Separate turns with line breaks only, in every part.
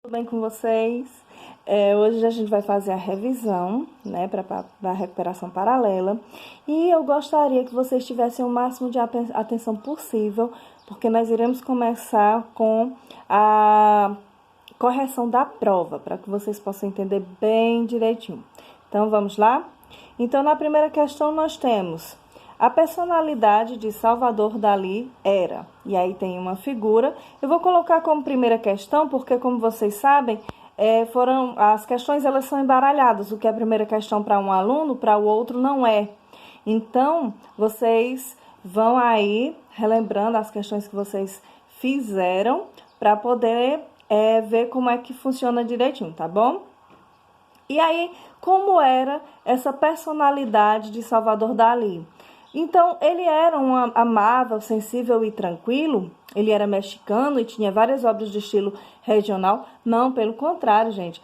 Tudo bem com vocês? Hoje a gente vai fazer a revisão, né, para a recuperação paralela. E eu gostaria que vocês tivessem o máximo de atenção possível, porque nós iremos começar com a correção da prova, para que vocês possam entender bem direitinho. Então, vamos lá? Então, na primeira questão, nós temos: a personalidade de Salvador Dalí era. E aí tem uma figura. Eu vou colocar como primeira questão, porque, como vocês sabem, as questões elas são embaralhadas. O que é a primeira questão para um aluno, para o outro não é. Então, vocês vão aí relembrando as questões que vocês fizeram para poder ver como é que funciona direitinho, tá bom? E aí, como era essa personalidade de Salvador Dalí? Então, ele era um amável, sensível e tranquilo. Ele era mexicano e tinha várias obras de estilo regional. Não, pelo contrário, gente.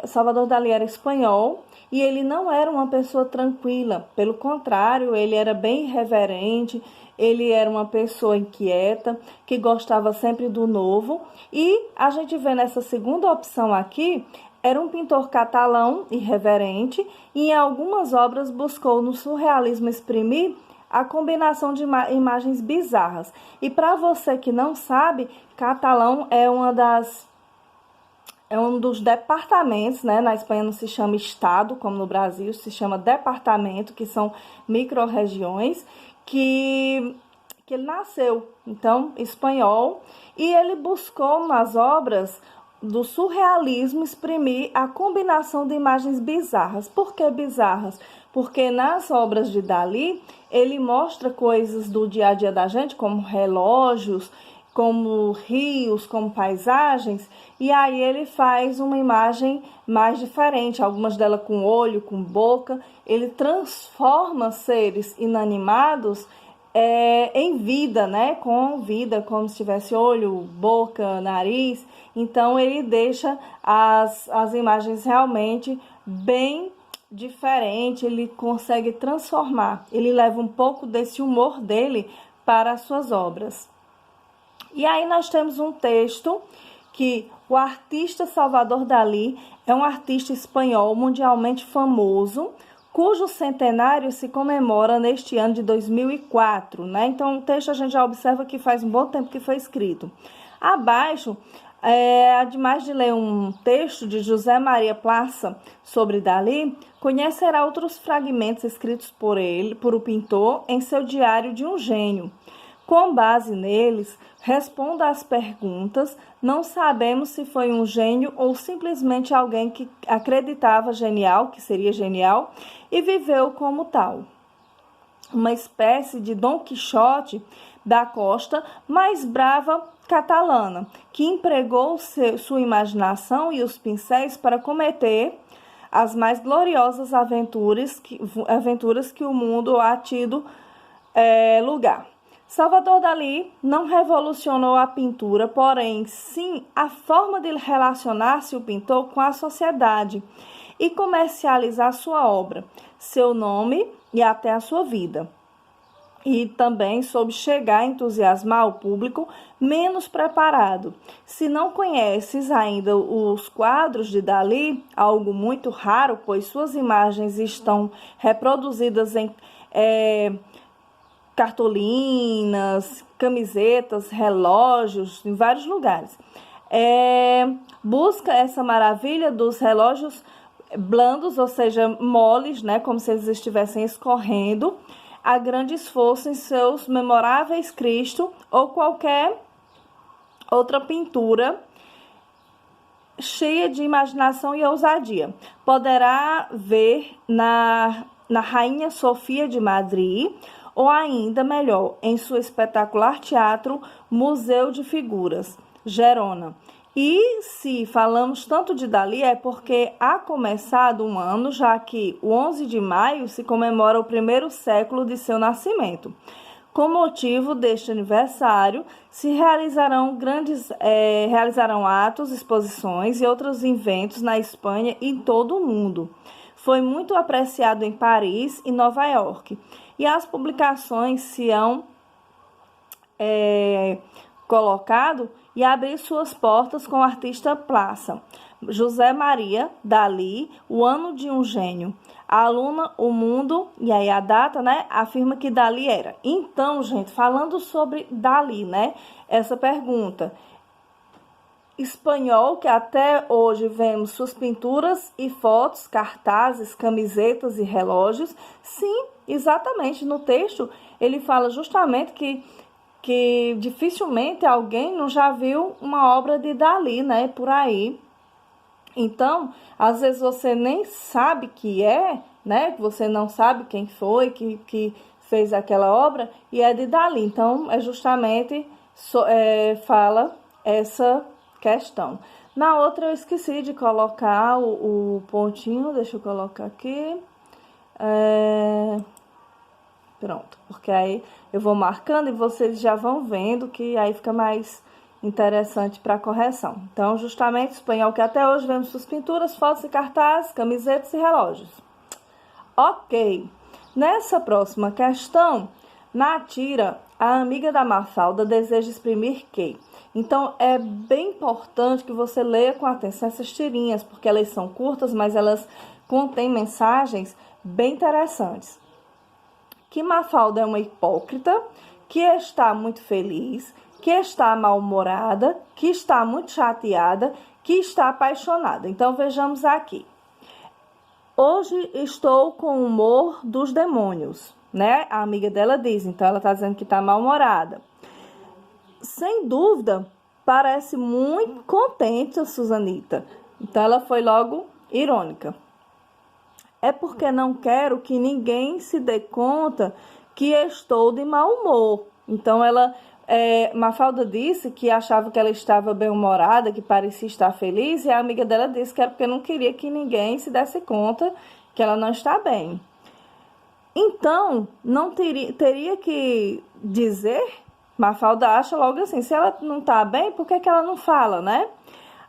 Salvador Dalí era espanhol e ele não era uma pessoa tranquila. Pelo contrário, ele era bem irreverente. Ele era uma pessoa inquieta, que gostava sempre do novo. E a gente vê nessa segunda opção aqui, era um pintor catalão irreverente e em algumas obras buscou no surrealismo exprimir a combinação de imagens bizarras. E para você que não sabe, catalão é um dos departamentos, né? Na Espanha não se chama estado, como no Brasil, se chama departamento, que são micro-regiões, que ele nasceu, então, espanhol, e ele buscou nas obras do surrealismo exprimir a combinação de imagens bizarras. Por que bizarras? Porque nas obras de Dalí, ele mostra coisas do dia a dia da gente, como relógios, como rios, como paisagens, e aí ele faz uma imagem mais diferente, algumas delas com olho, com boca. Ele transforma seres inanimados em vida, né? Com vida, como se tivesse olho, boca, nariz. Então, ele deixa as imagens realmente bem diferentes, ele consegue transformar, ele leva um pouco desse humor dele para as suas obras. E aí nós temos um texto que o artista Salvador Dalí é um artista espanhol mundialmente famoso, cujo centenário se comemora neste ano de 2004, né? Então, o texto a gente já observa que faz um bom tempo que foi escrito. Abaixo, ademais de ler um texto de José Maria Plaça sobre Dalí, conhecerá outros fragmentos escritos por o pintor em seu Diário de um Gênio. Com base neles, responda às perguntas: não sabemos se foi um gênio ou simplesmente alguém que acreditava genial, que seria genial, e viveu como tal. Uma espécie de Dom Quixote da costa mais brava catalana, que empregou sua imaginação e os pincéis para cometer as mais gloriosas aventuras que o mundo há tido lugar. Salvador Dalí não revolucionou a pintura, porém, sim a forma de relacionar-se o pintor com a sociedade e comercializar sua obra, seu nome e até a sua vida. E também soube chegar a entusiasmar o público menos preparado. Se não conheces ainda os quadros de Dalí, algo muito raro, pois suas imagens estão reproduzidas em cartolinas, camisetas, relógios, em vários lugares. Busca essa maravilha dos relógios blandos, ou seja, moles, né, como se eles estivessem escorrendo, a grande esforço em seus memoráveis Cristo ou qualquer outra pintura cheia de imaginação e ousadia. Poderá ver na Rainha Sofia de Madrid, ou ainda melhor, em seu espetacular teatro Museu de Figuras, Gerona. E se falamos tanto de Dalí é porque há começado um ano, já que o 11 de maio se comemora o primeiro século de seu nascimento. Com motivo deste aniversário, se realizarão atos, exposições e outros eventos na Espanha e em todo o mundo. Foi muito apreciado em Paris e Nova York. E as publicações se hão colocado e abrir suas portas com o artista Plaça. José Maria Dalí, O Ano de um Gênio. A aluna O Mundo, e aí a data, né, afirma que Dalí era. Então, gente, falando sobre Dalí, né, essa pergunta. Espanhol, que até hoje vemos suas pinturas e fotos, cartazes, camisetas e relógios. Sim, exatamente, no texto ele fala justamente que dificilmente alguém não já viu uma obra de Dalí, né, por aí. Então, às vezes você nem sabe que é, né, você não sabe quem foi que fez aquela obra, e é de Dalí. Então, é justamente, fala essa questão. Na outra eu esqueci de colocar o pontinho, deixa eu colocar aqui. Pronto, porque aí eu vou marcando e vocês já vão vendo que aí fica mais interessante para correção. Então, justamente espanhol, que até hoje vemos suas pinturas, fotos e cartazes, camisetas e relógios. Ok, nessa próxima questão, na tira, a amiga da Mafalda deseja exprimir que. Então, é bem importante que você leia com atenção essas tirinhas, porque elas são curtas, mas elas contêm mensagens bem interessantes. Que Mafalda é uma hipócrita, que está muito feliz, que está mal-humorada, que está muito chateada, que está apaixonada. Então, vejamos aqui. Hoje estou com o humor dos demônios, né? A amiga dela diz, então ela está dizendo que está mal-humorada. Sem dúvida, parece muito contente a Susanita. Então, ela foi logo irônica. É porque não quero que ninguém se dê conta que estou de mau humor. Então, Mafalda disse que achava que ela estava bem-humorada, que parecia estar feliz, e a amiga dela disse que era porque não queria que ninguém se desse conta que ela não está bem. Então, não teria que dizer... Mafalda acha logo assim, se ela não está bem, por que ela não fala, né?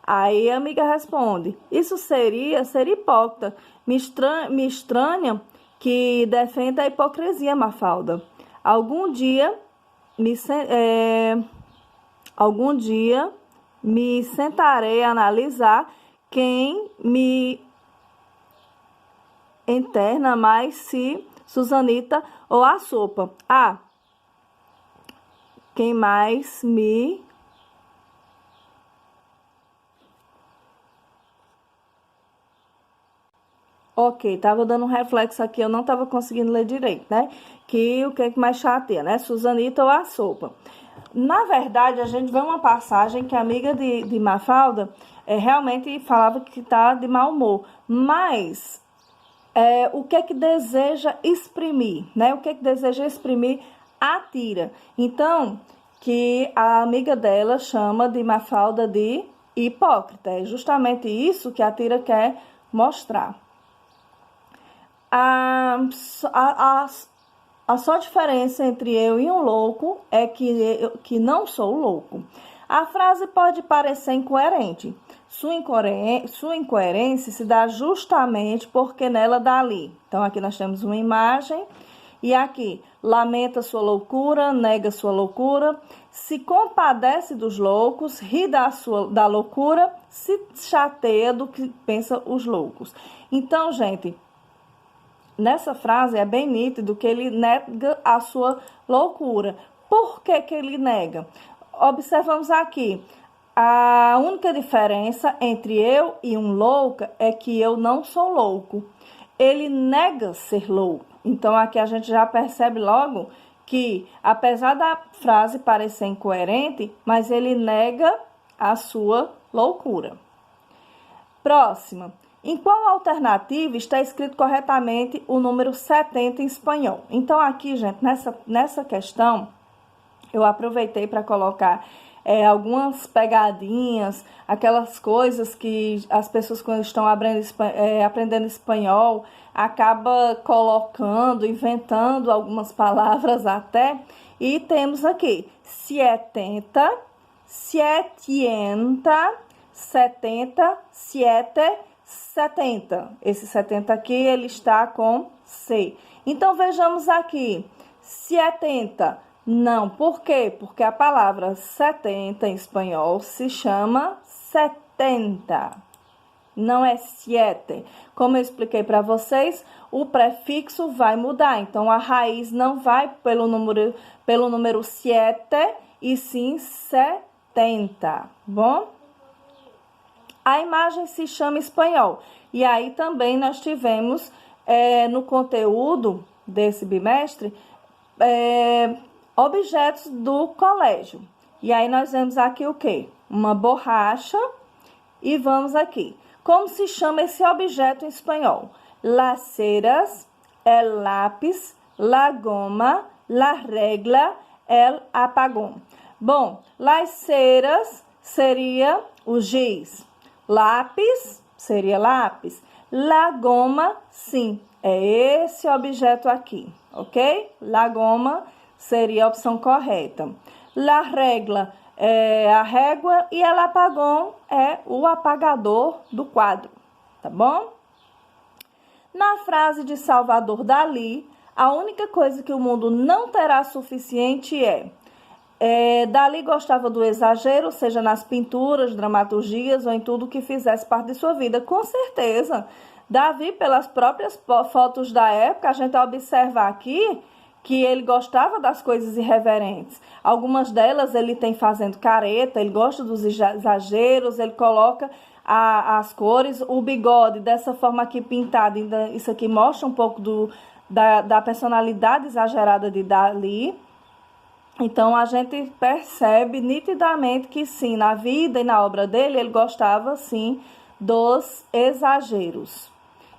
Aí a amiga responde, isso seria ser hipócrita, me estranha que defenda a hipocrisia, Mafalda. Algum dia me sentarei a analisar quem me interna mais, se Susanita ou a sopa. Quem mais me... Ok, tava dando um reflexo aqui, eu não tava conseguindo ler direito, né? Que o que mais chateia, né? Susanita ou a sopa. Na verdade, a gente vê uma passagem que a amiga de Mafalda realmente falava que tá de mau humor. Mas o que deseja exprimir, né? O que deseja exprimir a tira. Então, que a amiga dela chama de Mafalda de hipócrita. É justamente isso que a tira quer mostrar. A só diferença entre eu e um louco é que não sou louco. A frase pode parecer incoerente. Sua incoerência se dá justamente porque nela Dalí. Então, aqui nós temos uma imagem. E aqui, lamenta sua loucura, nega sua loucura, se compadece dos loucos, ri da loucura, se chateia do que pensa os loucos. Então, gente, nessa frase é bem nítido que ele nega a sua loucura. Por que ele nega? Observamos aqui, a única diferença entre eu e um louco é que eu não sou louco. Ele nega ser louco. Então, aqui a gente já percebe logo que, apesar da frase parecer incoerente, mas ele nega a sua loucura. Próxima. Em qual alternativa está escrito corretamente o número 70 em espanhol? Então, aqui, gente, nessa questão, eu aproveitei para colocar algumas pegadinhas, aquelas coisas que as pessoas, quando estão aprendendo espanhol, acaba colocando, inventando algumas palavras até. E temos aqui 70, 70, 70, 70. Esse 70 aqui, ele está com C. Então, vejamos aqui. 70 Não, por quê? Porque a palavra 70 em espanhol se chama 70, não é siete. Como eu expliquei para vocês, o prefixo vai mudar, então a raiz não vai pelo número siete, e sim 70, bom? A imagem se chama espanhol, e aí também nós tivemos no conteúdo desse bimestre objetos do colégio. E aí nós vemos aqui o quê? Uma borracha, e vamos aqui. Como se chama esse objeto em espanhol? Las ceras, el lápiz, la goma, la regla, el apagón. Bom, las ceras seria o giz. Lápis seria lápis. La goma, sim, é esse objeto aqui, ok? La goma seria a opção correta. La regla é a régua e el apagón é o apagador do quadro, tá bom? Na frase de Salvador Dalí, a única coisa que o mundo não terá suficiente Dalí gostava do exagero, seja nas pinturas, dramaturgias ou em tudo que fizesse parte de sua vida. Com certeza, Davi, pelas próprias fotos da época, a gente observa aqui que ele gostava das coisas irreverentes. Algumas delas ele tem fazendo careta, ele gosta dos exageros, ele coloca as cores, o bigode dessa forma aqui pintado. Isso aqui mostra um pouco da personalidade exagerada de Dalí. Então, a gente percebe nitidamente que sim, na vida e na obra dele, ele gostava sim dos exageros.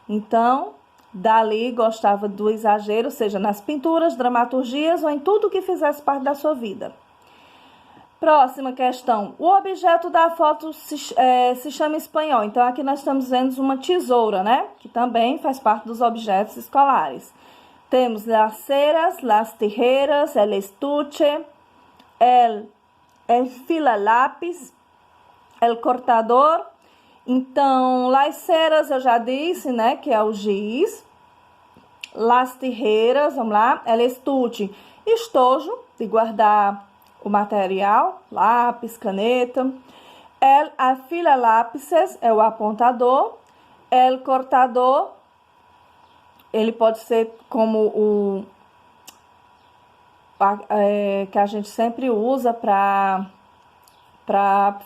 Então, Dalí gostava do exagero, seja nas pinturas, dramaturgias ou em tudo que fizesse parte da sua vida. Próxima questão. O objeto da foto se chama espanhol. Então, aqui nós estamos vendo uma tesoura, né? Que também faz parte dos objetos escolares. Temos las ceras, las tijeras, el estuche, el fila-lápis, el cortador. Então, las ceras eu já disse, né, que é o giz. Las tijeras, vamos lá, el estuche, estojo de guardar o material, lápis, caneta. El afila-lápices é o apontador. El cortador, ele pode ser como que a gente sempre usa para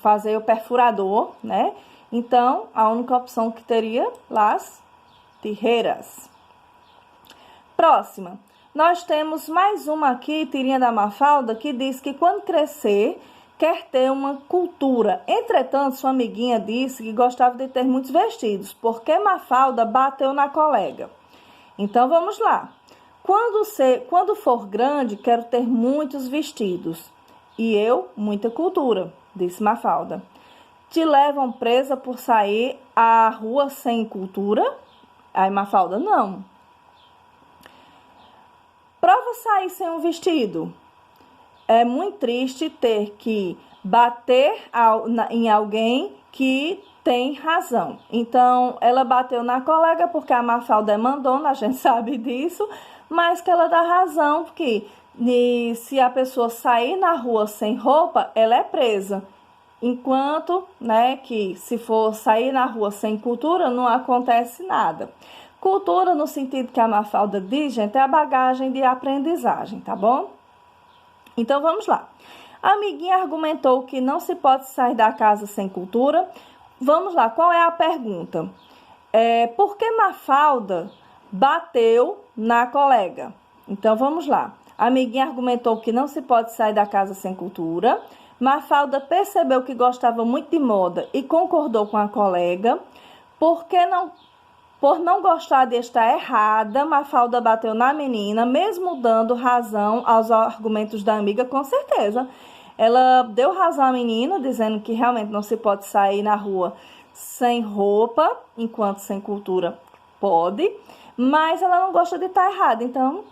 fazer o perfurador, né? Então, a única opção que teria, las tijeras. Próxima. Nós temos mais uma aqui, tirinha da Mafalda, que diz que quando crescer, quer ter uma cultura. Entretanto, sua amiguinha disse que gostava de ter muitos vestidos, porque Mafalda bateu na colega. Então, vamos lá. Quando for grande, quero ter muitos vestidos. E eu, muita cultura, disse Mafalda. Te levam presa por sair à rua sem cultura? Aí Mafalda, não. Prova sair sem um vestido. É muito triste ter que bater em alguém que tem razão. Então, ela bateu na colega porque a Mafalda é mandona, a gente sabe disso, mas que ela dá razão, porque se a pessoa sair na rua sem roupa, ela é presa. Enquanto, né, que se for sair na rua sem cultura, não acontece nada. Cultura, no sentido que a Mafalda diz, gente, é a bagagem de aprendizagem, tá bom? Então, vamos lá. A amiguinha argumentou que não se pode sair da casa sem cultura. Vamos lá, qual é a pergunta? Por que Mafalda bateu na colega? Então, vamos lá. A amiguinha argumentou que não se pode sair da casa sem cultura. Mafalda percebeu que gostava muito de moda e concordou com a colega. Por não gostar de estar errada, Mafalda bateu na menina, mesmo dando razão aos argumentos da amiga, com certeza. Ela deu razão à menina, dizendo que realmente não se pode sair na rua sem roupa, enquanto sem pode, mas ela não gosta de estar errada. Então,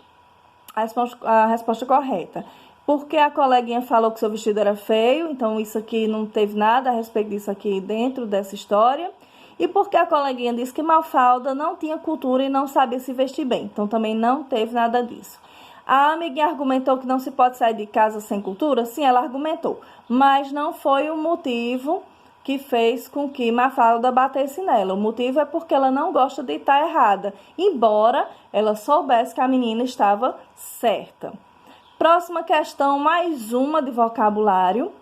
a resposta correta. Porque a coleguinha falou que seu vestido era feio, então isso aqui não teve nada a respeito disso aqui dentro dessa história. E porque a coleguinha disse que Mafalda não tinha cultura e não sabia se vestir bem. Então, também não teve nada disso. A amiguinha argumentou que não se pode sair de casa sem cultura? Sim, ela argumentou, mas não foi o motivo que fez com que Mafalda batesse nela. O motivo é porque ela não gosta de estar errada, embora ela soubesse que a menina estava certa. Próxima questão, mais uma de vocabulário.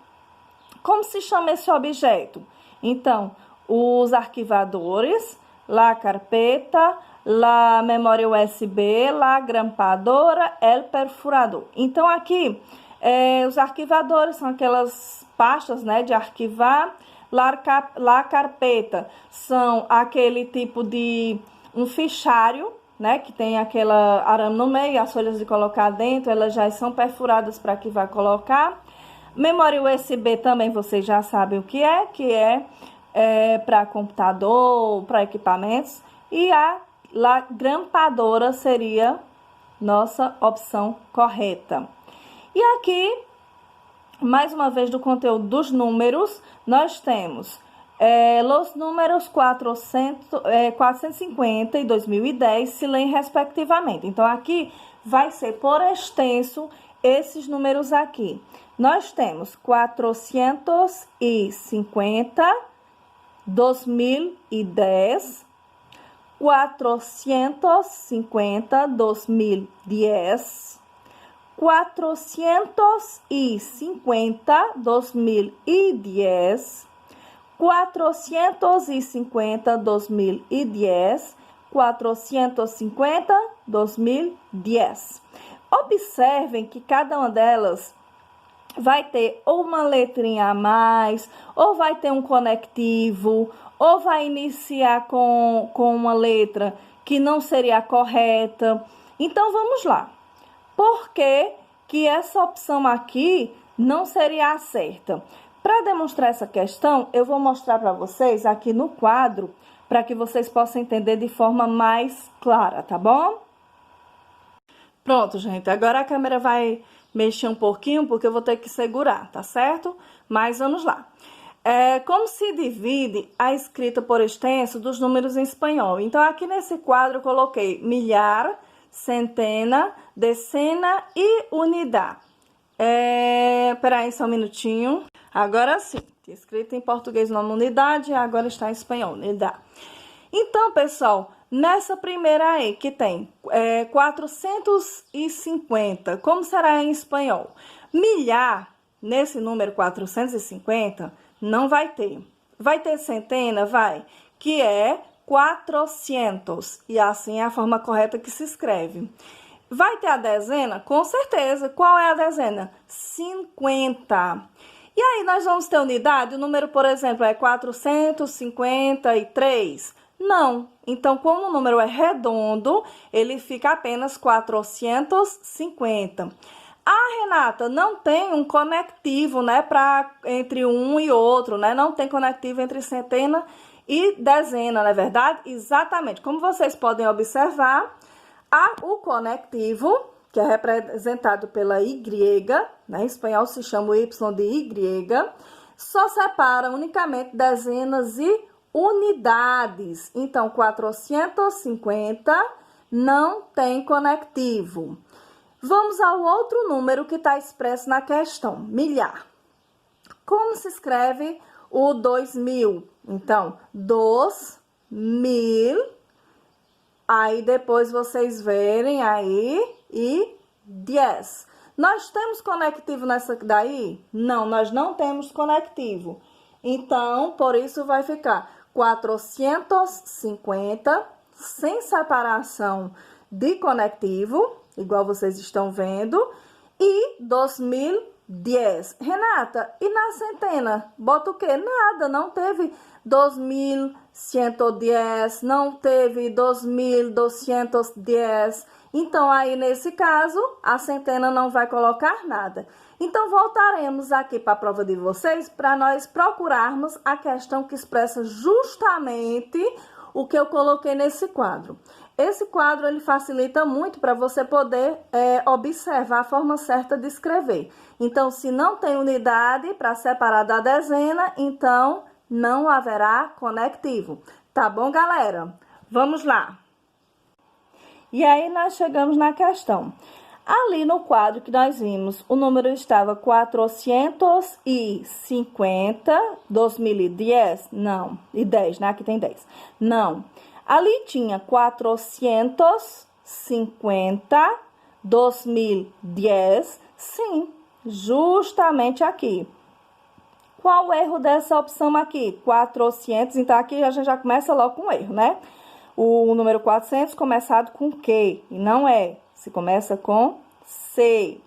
Como se chama esse objeto? Então, os arquivadores, la carpeta, la memória USB, la grampadora, el perfurador. Então, aqui, os arquivadores são aquelas pastas, né, de arquivar. La carpeta são aquele tipo de um fichário, né, que tem aquela arame no meio, as folhas de colocar dentro, elas já são perfuradas para que vai colocar. Memória USB também vocês já sabem o que é para computador, para equipamentos. E a grampadora seria nossa opção correta. E aqui, mais uma vez, do conteúdo dos números, nós temos os números 450 e 2010 se leem respectivamente. Então, aqui vai ser por extenso esses números aqui. Nós temos 450, 2010, 450, 2010, 450, 2010, 450, 2010, 450, 2010. Observem que cada uma delas vai ter ou uma letrinha a mais, ou vai ter um conectivo, ou vai iniciar com uma letra que não seria a correta. Então, vamos lá. Por que que essa opção aqui não seria a certa? Para demonstrar essa questão, eu vou mostrar para vocês aqui no quadro, para que vocês possam entender de forma mais clara, tá bom? Pronto, gente. Agora a câmera vai mexer um pouquinho, porque eu vou ter que segurar, tá certo? Mas vamos lá. Como se divide a escrita por extenso dos números em espanhol? Então, aqui nesse quadro eu coloquei milhar, centena, decena e unidade. Peraí, só um minutinho. Agora sim, escrito em português nome unidade, agora está em espanhol, unidade. Então, pessoal, nessa primeira aí que tem 450, como será em espanhol? Milhar, nesse número 450, não vai ter. Vai ter centena? Vai, que é 400, e assim é a forma correta que se escreve. Vai ter a dezena? Com certeza. Qual é a dezena? 50. E aí, nós vamos ter unidade? O número, por exemplo, é 453? Não. Então, como o número é redondo, ele fica apenas 450. Ah, Renata, não tem um conectivo, né, entre um e outro, né? Não tem conectivo entre centena e dezena, não é verdade? Exatamente. Como vocês podem observar, o conectivo, que é representado pela Y, né? Em espanhol se chama o Y de Y, só separa unicamente dezenas e unidades. Então, 450 não tem conectivo. Vamos ao outro número que está expresso na questão, milhar. Como se escreve o 2000? Então, 2000, aí depois vocês verem aí, e 10. Nós temos conectivo nessa daí? Não, nós não temos conectivo. Então, por isso vai ficar 450, sem separação de conectivo, igual vocês estão vendo, e 2010. Renata, e na centena? Bota o quê? Nada, não teve 2110, não teve 2210. Então, aí, nesse caso, a centena não vai colocar nada. Então, voltaremos aqui para a prova de vocês para nós procurarmos a questão que expressa justamente o que eu coloquei nesse quadro. Esse quadro, ele facilita muito para você poder observar a forma certa de escrever. Então, se não tem unidade para separar da dezena, então não haverá conectivo. Tá bom, galera? Vamos lá. E aí, nós chegamos na questão. Ali no quadro que nós vimos, o número estava 450, 2010? Não. E 10, né? Aqui tem 10. Não. Ali tinha 450, 2010. Sim, justamente aqui. Qual o erro dessa opção aqui? 400, então aqui a gente já começa logo com erro, né? O número 400 começado com Q, e não é. Se começa com C.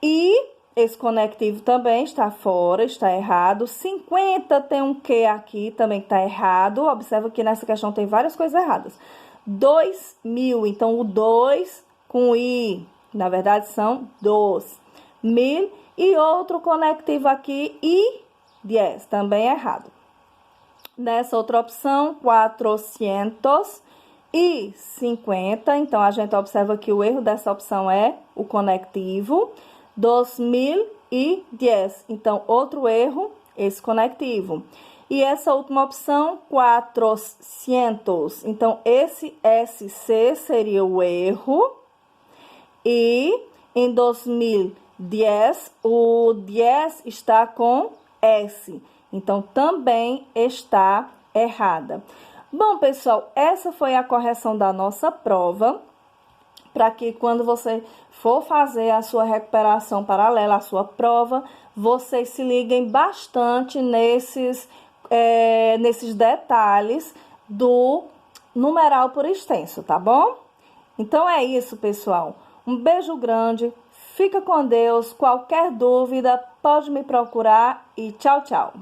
E esse conectivo também está fora, está errado. 50 tem um Q aqui, também está errado. Observa que nessa questão tem várias coisas erradas. 2000, então o 2 com I, na verdade são 2. 1000 e outro conectivo aqui, I, 10, também é errado. Nessa outra opção, 450, então a gente observa que o erro dessa opção é o conectivo. 2010, então outro erro, esse conectivo. E essa última opção, 400, então esse SC seria o erro. E em 2010, o 10 está com S, então também está errada. Bom, pessoal, essa foi a correção da nossa prova, para que quando você for fazer a sua recuperação paralela, a sua prova, vocês se liguem bastante nesses detalhes do numeral por extenso, tá bom? Então é isso, pessoal. Um beijo grande, fica com Deus. Qualquer dúvida, pode me procurar e tchau, tchau.